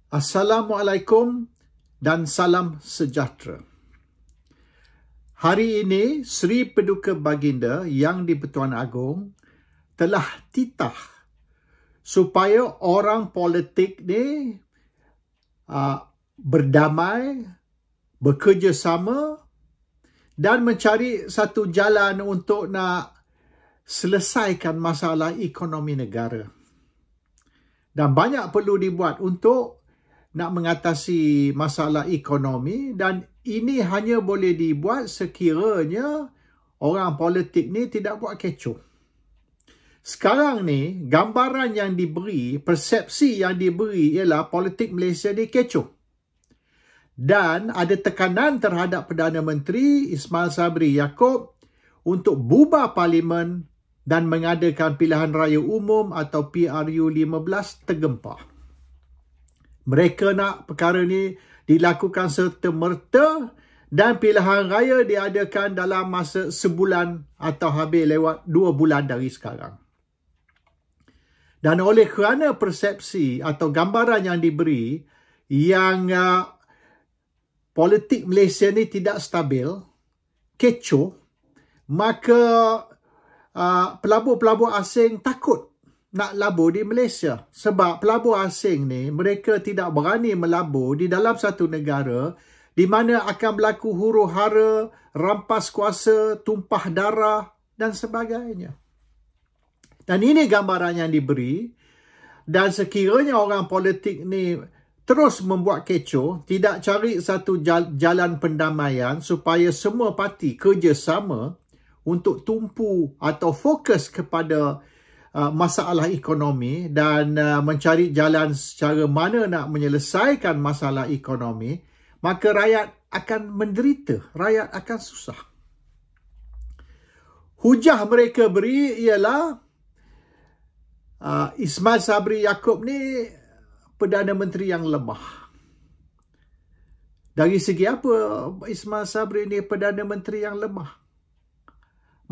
Assalamualaikum dan salam sejahtera. Hari ini, Sri Paduka Baginda Yang di-Pertuan Agong telah titah supaya orang politik ni berdamai, bekerjasama dan mencari satu jalan untuk nak selesaikan masalah ekonomi negara. Dan banyak perlu dibuat untuk nak mengatasi masalah ekonomi, dan ini hanya boleh dibuat sekiranya orang politik ni tidak buat kecoh. Sekarang ni, gambaran yang diberi, persepsi yang diberi ialah politik Malaysia ni kecoh. Dan ada tekanan terhadap Perdana Menteri Ismail Sabri Yaakob untuk bubar parlimen dan mengadakan pilihan raya umum atau PRU 15 tergempar. Mereka nak perkara ni dilakukan serta-merta dan pilihan raya diadakan dalam masa sebulan atau habis lewat 2 bulan dari sekarang. Dan oleh kerana persepsi atau gambaran yang diberi yang politik Malaysia ni tidak stabil, kecoh, maka pelabur-pelabur asing takut nak labur di Malaysia. Sebab pelabur asing ni, mereka tidak berani melabur di dalam satu negara di mana akan berlaku huru-hara, rampas kuasa, tumpah darah dan sebagainya. Dan ini gambaran yang diberi. Dan sekiranya orang politik ni terus membuat kecoh, tidak cari satu jalan pendamaian supaya semua parti kerjasama untuk tumpu atau fokus kepada masalah ekonomi dan mencari jalan secara mana nak menyelesaikan masalah ekonomi, maka rakyat akan menderita, rakyat akan susah. Hujah mereka beri ialah Ismail Sabri Yaakob ni Perdana Menteri yang lemah. Dari segi apa Ismail Sabri ni Perdana Menteri yang lemah?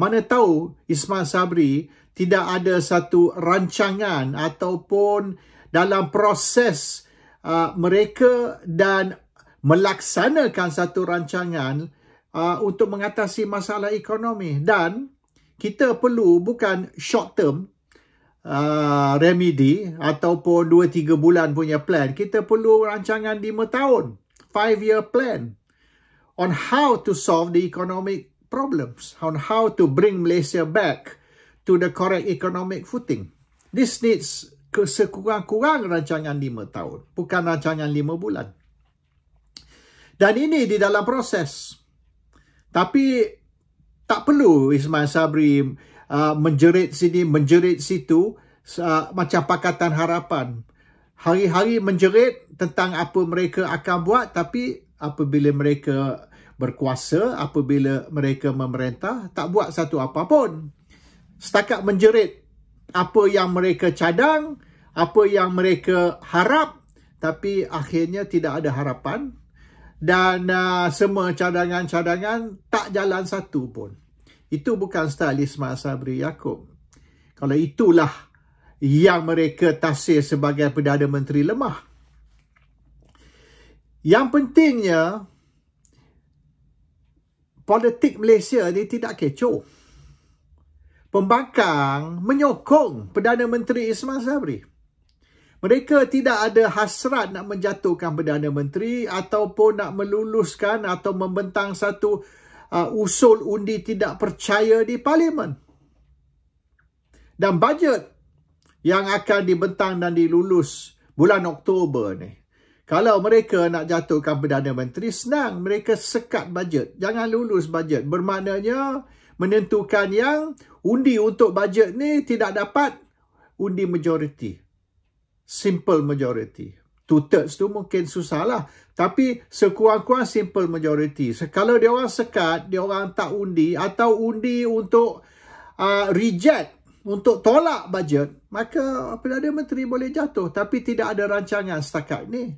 Mana tahu Ismail Sabri tidak ada satu rancangan ataupun dalam proses mereka dan melaksanakan satu rancangan untuk mengatasi masalah ekonomi. Dan kita perlu bukan short term remedy ataupun 2-3 bulan punya plan. Kita perlu rancangan 5 tahun, 5-year plan on how to solve the economic problems, on how to bring Malaysia back to the correct economic footing. This needs sekurang-kurang rancangan 5 tahun, bukan rancangan 5 bulan. Dan ini di dalam proses. Tapi tak perlu Ismail Sabri menjerit sini, menjerit situ, macam Pakatan Harapan. Hari-hari menjerit tentang apa mereka akan buat, tapi apabila mereka berkuasa, apabila mereka memerintah, tak buat satu apapun. Setakat menjerit apa yang mereka cadang, apa yang mereka harap, tapi akhirnya tidak ada harapan. Dan semua cadangan-cadangan tak jalan satu pun. Itu bukan style Ismail Sabri Yaakob. Kalau itulah yang mereka tafsir sebagai Perdana Menteri lemah. Yang pentingnya, politik Malaysia ni tidak kecoh. Pembangkang menyokong Perdana Menteri Ismail Sabri. Mereka tidak ada hasrat nak menjatuhkan Perdana Menteri ataupun nak meluluskan atau membentang satu usul undi tidak percaya di Parlimen. Dan bajet yang akan dibentang dan dilulus bulan Oktober ni, kalau mereka nak jatuhkan Perdana Menteri, senang. Mereka sekat bajet. Jangan lulus bajet. Bermaknanya menentukan yang undi untuk bajet ni tidak dapat undi majoriti. Simple majority. 2/3 tu mungkin susah lah. Tapi sekurang-kurang simple majority. Kalau dia orang sekat, dia orang tak undi atau undi untuk reject, untuk tolak bajet, maka Perdana Menteri boleh jatuh. Tapi tidak ada rancangan setakat ni.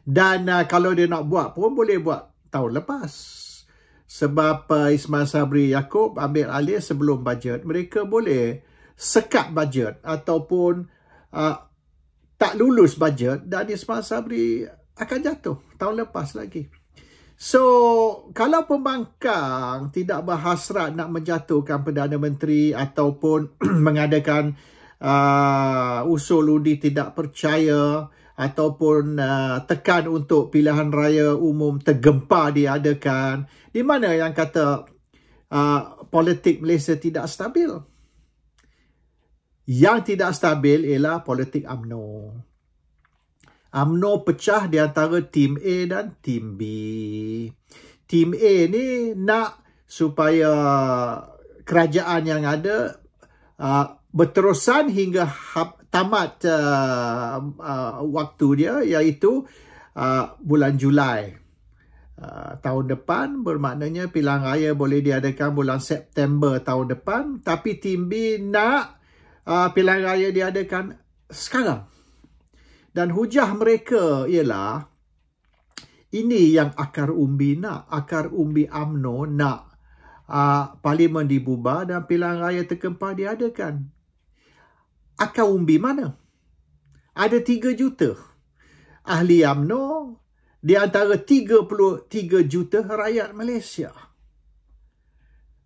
Dan kalau dia nak buat pun boleh buat tahun lepas. Sebab Ismail Sabri Yaakob ambil alih sebelum bajet. Mereka boleh sekat bajet ataupun tak lulus bajet dan Ismail Sabri akan jatuh tahun lepas lagi. So, kalau pembangkang tidak berhasrat nak menjatuhkan Perdana Menteri ataupun mengadakan usul undi tidak percaya ataupun tekan untuk pilihan raya umum tergempar diadakan, di mana yang kata politik Malaysia tidak stabil? Yang tidak stabil ialah politik UMNO. UMNO pecah di antara tim A dan tim B. Tim A ni nak supaya kerajaan yang ada berterusan hingga tamat waktu dia, iaitu bulan Julai tahun depan. Bermaknanya pilihan raya boleh diadakan bulan September tahun depan, tapi tim B nak pilihan raya diadakan sekarang. Dan hujah mereka ialah ini yang akar umbi nak. Akar umbi UMNO nak parlimen dibubar dan pilihan raya tergempar diadakan. Akar umbi mana? Ada 3 juta ahli UMNO di antara 33 juta rakyat Malaysia.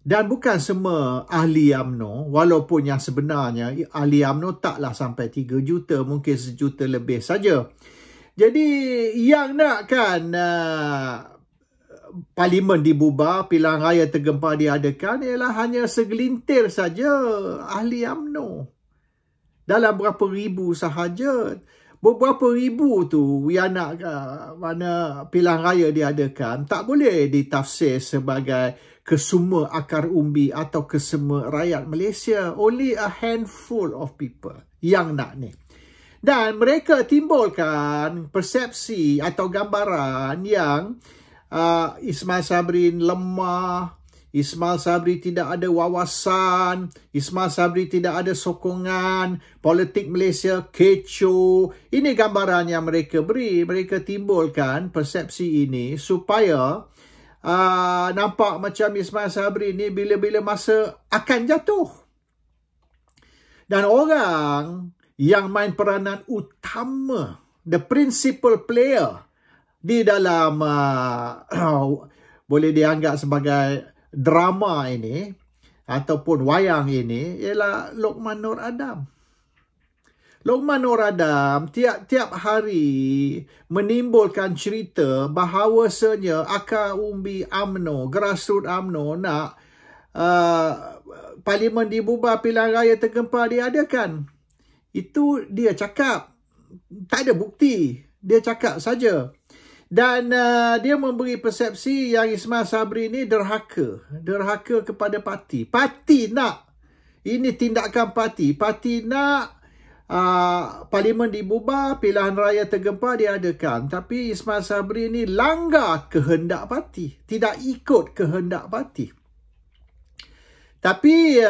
Dan bukan semua ahli UMNO, walaupun yang sebenarnya ahli UMNO taklah sampai 3 juta, mungkin 1 juta lebih saja. Jadi yang nakkan parlimen dibubar, pilihan raya tergempar diadakan ialah hanya segelintir saja ahli UMNO. Dalam berapa ribu sahaja. Beberapa ribu tu yang nak mana pilihan raya diadakan tak boleh ditafsir sebagai kesemua akar umbi atau kesemua rakyat Malaysia. Only a handful of people yang nak ni. Dan mereka timbulkan persepsi atau gambaran yang Ismail Sabri lemah, Ismail Sabri tidak ada wawasan, Ismail Sabri tidak ada sokongan, politik Malaysia kecoh. Ini gambaran yang mereka beri. Mereka timbulkan persepsi ini supaya nampak macam Ismail Sabri ni bila-bila masa akan jatuh. Dan orang yang main peranan utama, the principal player di dalam boleh dianggap sebagai drama ini ataupun wayang ini ialah Lokman Nur Adam. Lokman Nur Adam tiap-tiap hari menimbulkan cerita bahawasanya akar umbi UMNO, grassroots UMNO nak parlimen dibubar, pilihan raya tergempar diadakan. Itu dia cakap. Tak ada bukti. Dia cakap saja. Dan dia memberi persepsi yang Ismail Sabri ni derhaka. Derhaka kepada parti. Parti nak. Ini tindakan parti. Parti nak parlimen dibubar, pilihan raya tergempar diadakan. Tapi Ismail Sabri ni langgar kehendak parti. Tidak ikut kehendak parti. Tapi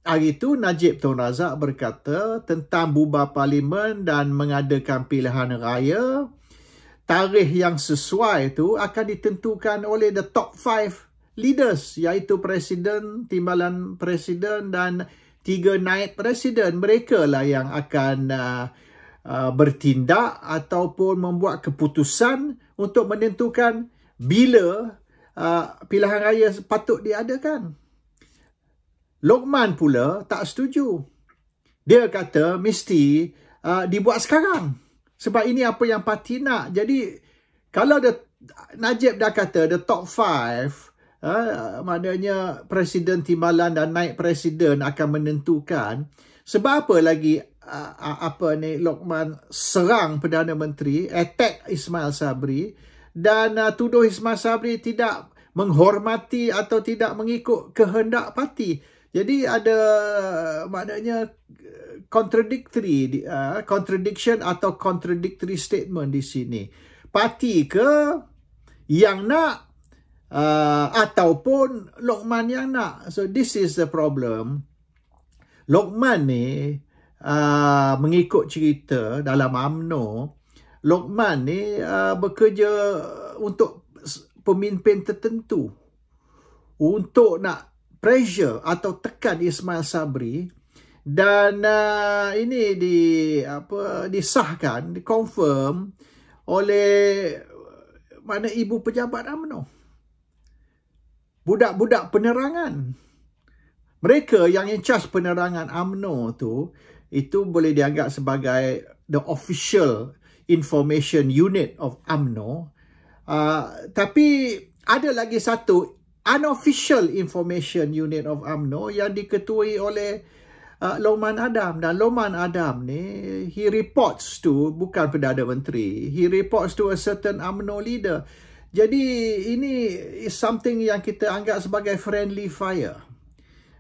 hari itu Najib Tun Razak berkata tentang bubar parlimen dan mengadakan pilihan raya. Tarikh yang sesuai itu akan ditentukan oleh the top 5 leaders, iaitu Presiden, Timbalan Presiden dan 3 naib Presiden. Mereka lah yang akan bertindak ataupun membuat keputusan untuk menentukan bila pilihan raya patut diadakan. Lokman pula tak setuju. Dia kata mesti dibuat sekarang. Sebab ini apa yang parti nak. Jadi, kalau Najib dah kata the top 5, maknanya Presiden Timbalan dan naib Presiden akan menentukan. Sebab apa lagi Lokman serang Perdana Menteri, attack Ismail Sabri dan tuduh Ismail Sabri tidak menghormati atau tidak mengikut kehendak parti. Jadi ada maknanya contradiction atau contradictory statement di sini. Parti ke yang nak ataupun Lokman yang nak. So this is the problem. Lokman ni mengikut cerita dalam UMNO, Lokman ni bekerja untuk pemimpin tertentu untuk nak pressure atau tekan Ismail Sabri Dan ini disahkan, dikonfirm oleh mana ibu pejabat UMNO. Budak-budak penerangan. Mereka yang in charge penerangan UMNO tu, itu boleh dianggap sebagai the official information unit of UMNO. Tapi ada lagi satu unofficial information unit of UMNO yang diketuai oleh Lokman Adam. Dan Lokman Adam ni, he reports to, bukan Perdana Menteri, he reports to a certain UMNO leader. Jadi ini is something yang kita anggap sebagai friendly fire,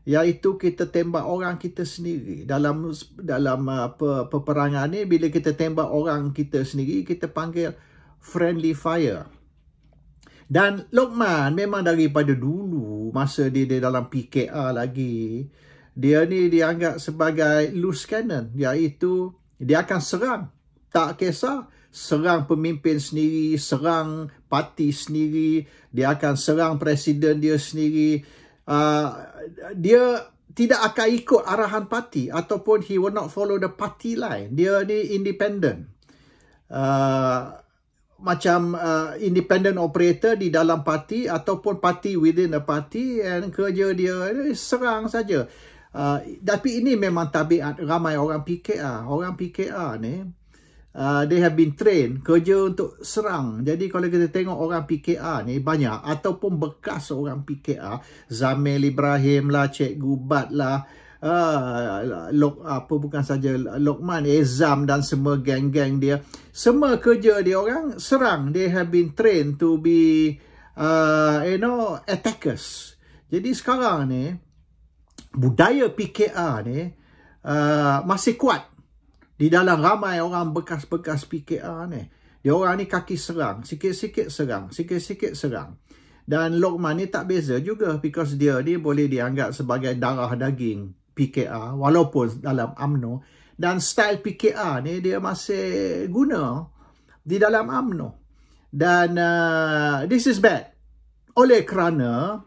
iaitu kita tembak orang kita sendiri. Dalam peperangan ni, bila kita tembak orang kita sendiri, kita panggil friendly fire. Dan Lokman memang daripada dulu, masa dia dalam PKR lagi, dia ni dianggap sebagai loose cannon, iaitu dia akan serang. Tak kisah, serang pemimpin sendiri, serang parti sendiri, dia akan serang presiden dia sendiri. Dia tidak akan ikut arahan parti, ataupun he will not follow the party line. Dia ni independent. Macam independent operator di dalam parti, ataupun party within a party, and kerja dia serang saja. Tapi ini memang tabiat ramai orang PKR. Orang PKR ni, they have been trained kerja untuk serang. Jadi kalau kita tengok orang PKR ni banyak, ataupun bekas orang PKR, Zamil Ibrahim lah, Cikgu Bat lah, bukan saja Lokman, Ezam dan semua geng-geng dia, semua kerja dia orang serang. They have been trained to be attackers. Jadi sekarang ni budaya PKR ni masih kuat di dalam ramai orang bekas-bekas PKR ni. Dia orang ni kaki serang, sikit-sikit serang, sikit-sikit serang. Dan Lokman ni tak beza juga, because dia ni boleh dianggap sebagai darah daging PKR, walaupun dalam UMNO. Dan style PKR ni dia masih guna di dalam UMNO. Dan this is bad. Oleh kerana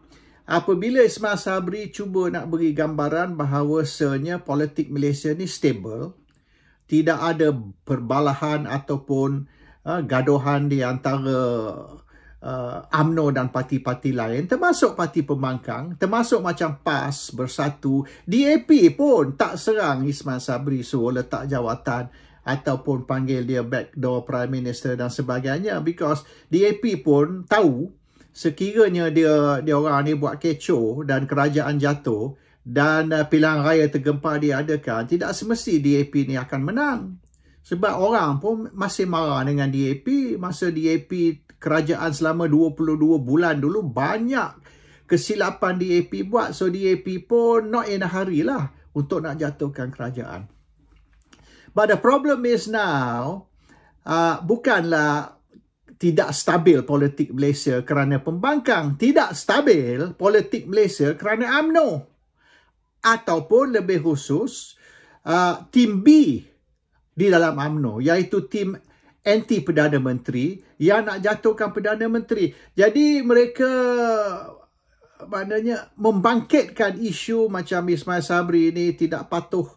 apabila Ismail Sabri cuba nak beri gambaran bahawasanya politik Malaysia ni stable, tidak ada perbalahan ataupun gaduhan di antara UMNO dan parti-parti lain, termasuk parti pembangkang, termasuk macam PAS, Bersatu, DAP pun tak serang Ismail Sabri suruh letak jawatan ataupun panggil dia backdoor Prime Minister dan sebagainya, because DAP pun tahu sekiranya dia orang ni buat kecoh dan kerajaan jatuh dan pilihan raya tergempar diadakan, tidak semesti DAP ni akan menang. Sebab orang pun masih marah dengan DAP. Masa DAP kerajaan selama 22 bulan dulu, banyak kesilapan DAP buat. So DAP pun not in a hurry lah untuk nak jatuhkan kerajaan. But the problem is now, bukanlah tidak stabil politik Malaysia kerana pembangkang. Tidak stabil politik Malaysia kerana UMNO. Ataupun lebih khusus, tim B di dalam UMNO, iaitu tim anti Perdana Menteri yang nak jatuhkan Perdana Menteri. Jadi mereka maknanya membangkitkan isu macam Ismail Sabri ni tidak patuh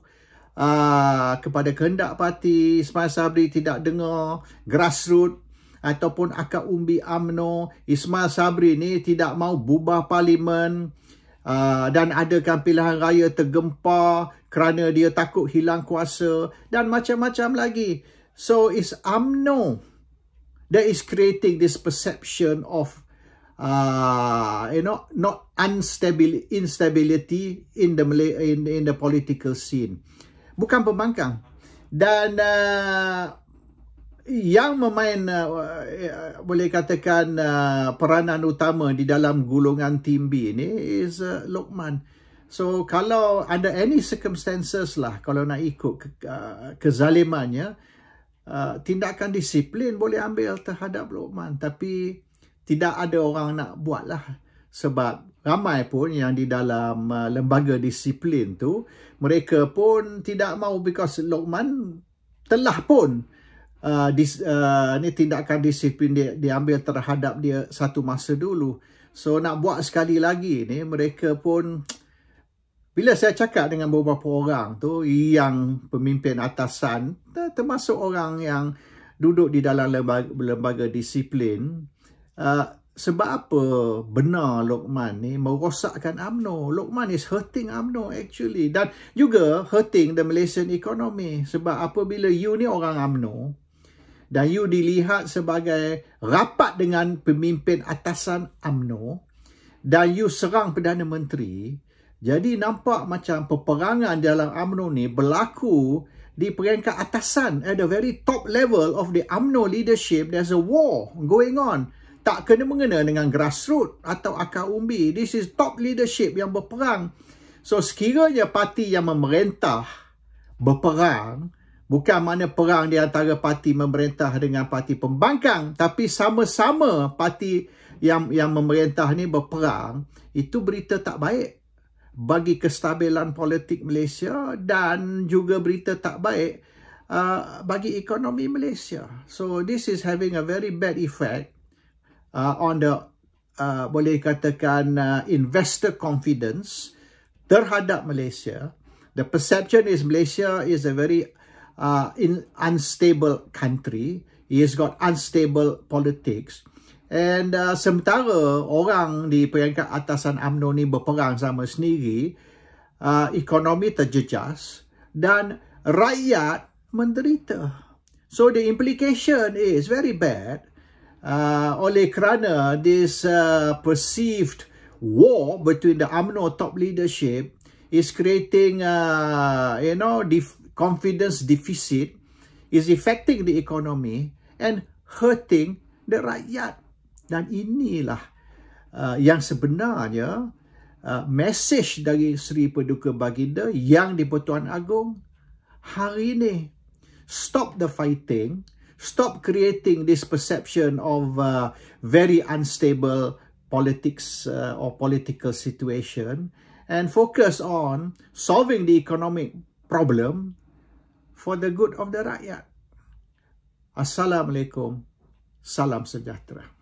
kepada kehendak parti, Ismail Sabri tidak dengar grassroots ataupun akar umbi UMNO, Ismail Sabri ni tidak mau bubar parlimen, dan adakan pilihan raya tergempar kerana dia takut hilang kuasa dan macam-macam lagi. So it's UMNO that is creating this perception of not instability in the political scene. Bukan pembangkang. Dan yang memain boleh katakan peranan utama di dalam gulungan tim B ni is Lokman. So kalau under any circumstances lah, kalau nak ikut kezalimannya, tindakan disiplin boleh ambil terhadap Lokman, tapi tidak ada orang nak buat lah. Sebab ramai pun yang di dalam lembaga disiplin tu, mereka pun tidak mau, because Lokman telah pun ni tindakan disiplin diambil terhadap dia satu masa dulu. So nak buat sekali lagi ni, mereka pun bila saya cakap dengan beberapa orang tu yang pemimpin atasan, termasuk orang yang duduk di dalam lembaga disiplin, sebab apa benar Luqman ni merosakkan UMNO? Luqman is hurting UMNO actually, dan juga hurting the Malaysian economy. Sebab apabila you ni orang UMNO dan you dilihat sebagai rapat dengan pemimpin atasan UMNO dan you serang Perdana Menteri, jadi nampak macam peperangan dalam UMNO ni berlaku di peringkat atasan. At the very top level of the UMNO leadership, there's a war going on. Tak kena-mengena dengan grassroots atau akar umbi. This is top leadership yang berperang. So sekiranya parti yang memerintah berperang, bukan mana perang di antara parti memerintah dengan parti pembangkang, tapi sama-sama parti yang memerintah ni berperang, itu berita tak baik bagi kestabilan politik Malaysia dan juga berita tak baik bagi ekonomi Malaysia. So this is having a very bad effect on the boleh katakan investor confidence terhadap Malaysia. The perception is Malaysia is a very unstable country. It has got unstable politics. And sementara orang di peringkat atasan UMNO ni berperang sama sendiri, ekonomi terjejas dan rakyat menderita. So the implication is very bad oleh kerana this perceived war between the UMNO top leadership is creating confidence deficit, is affecting the economy and hurting the rakyat. Dan inilah yang sebenarnya message dari Sri Paduka Baginda yang di Pertuan Agong hari ini. Stop the fighting, stop creating this perception of very unstable politics or political situation, and focus on solving the economic problem for the good of the rakyat. Assalamualaikum, salam sejahtera.